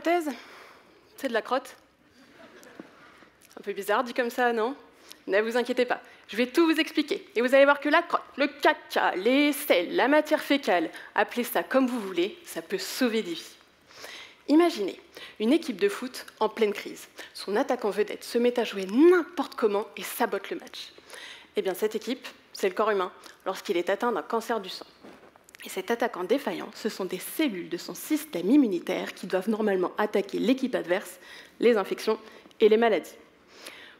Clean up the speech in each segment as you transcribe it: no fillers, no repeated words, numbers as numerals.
ma thèse, c'est de la crotte. Un peu bizarre dit comme ça, non? Ne vous inquiétez pas, je vais tout vous expliquer. Et vous allez voir que la crotte, le caca, les selles, la matière fécale, appelez ça comme vous voulez, ça peut sauver des vies. Imaginez une équipe de foot en pleine crise. Son attaquant vedette se met à jouer n'importe comment et sabote le match. Eh bien, cette équipe, c'est le corps humain, lorsqu'il est atteint d'un cancer du sang. Et cet attaquant défaillant, ce sont des cellules de son système immunitaire qui doivent normalement attaquer l'équipe adverse, les infections et les maladies.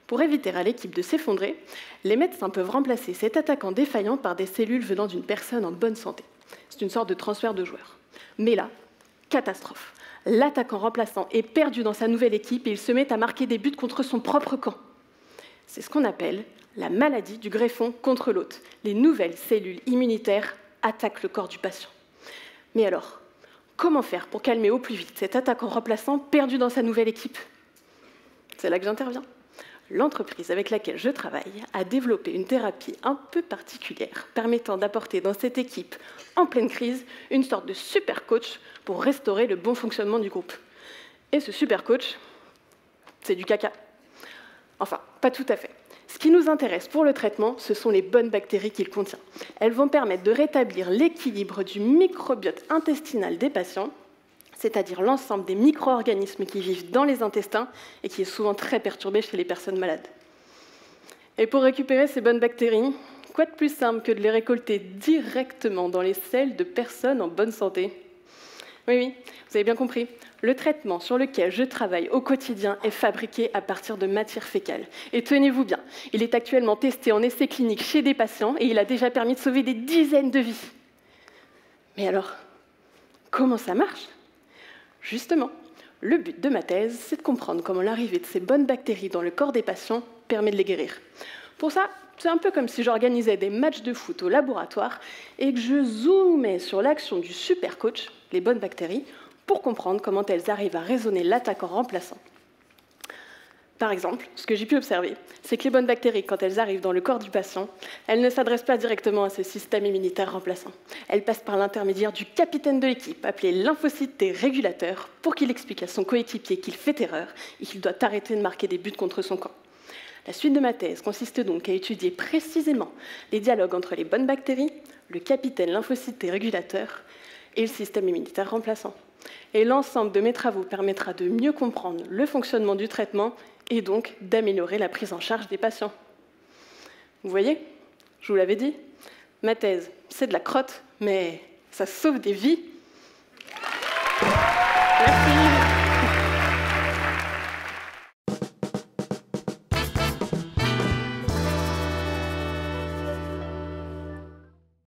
Pour éviter à l'équipe de s'effondrer, les médecins peuvent remplacer cet attaquant défaillant par des cellules venant d'une personne en bonne santé. C'est une sorte de transfert de joueurs. Mais là, catastrophe. L'attaquant remplaçant est perdu dans sa nouvelle équipe et il se met à marquer des buts contre son propre camp. C'est ce qu'on appelle la maladie du greffon contre l'hôte. Les nouvelles cellules immunitaires attaquent le corps du patient. Mais alors, comment faire pour calmer au plus vite cet attaquant remplaçant perdu dans sa nouvelle équipe? C'est là que j'interviens. L'entreprise avec laquelle je travaille a développé une thérapie un peu particulière permettant d'apporter dans cette équipe en pleine crise une sorte de super coach pour restaurer le bon fonctionnement du groupe. Et ce super coach, c'est du caca. Enfin, pas tout à fait. Ce qui nous intéresse pour le traitement, ce sont les bonnes bactéries qu'il contient. Elles vont permettre de rétablir l'équilibre du microbiote intestinal des patients, c'est-à-dire l'ensemble des micro-organismes qui vivent dans les intestins et qui est souvent très perturbé chez les personnes malades. Et pour récupérer ces bonnes bactéries, quoi de plus simple que de les récolter directement dans les selles de personnes en bonne santé? Oui, vous avez bien compris. Le traitement sur lequel je travaille au quotidien est fabriqué à partir de matière fécale. Et tenez-vous bien, il est actuellement testé en essai clinique chez des patients et il a déjà permis de sauver des dizaines de vies. Mais alors, comment ça marche? Justement, le but de ma thèse, c'est de comprendre comment l'arrivée de ces bonnes bactéries dans le corps des patients permet de les guérir. Pour ça, c'est un peu comme si j'organisais des matchs de foot au laboratoire et que je zoomais sur l'action du super coach, les bonnes bactéries, pour comprendre comment elles arrivent à raisonner l'attaquant remplaçant. Par exemple, ce que j'ai pu observer, c'est que les bonnes bactéries, quand elles arrivent dans le corps du patient, elles ne s'adressent pas directement à ce système immunitaire remplaçant. Elles passent par l'intermédiaire du capitaine de l'équipe, appelé lymphocyte T régulateur, pour qu'il explique à son coéquipier qu'il fait erreur et qu'il doit arrêter de marquer des buts contre son camp. La suite de ma thèse consiste donc à étudier précisément les dialogues entre les bonnes bactéries, le capitaine lymphocyte T régulateur et le système immunitaire remplaçant. Et l'ensemble de mes travaux permettra de mieux comprendre le fonctionnement du traitement et donc d'améliorer la prise en charge des patients. Vous voyez, je vous l'avais dit, ma thèse, c'est de la crotte, mais ça sauve des vies. Merci.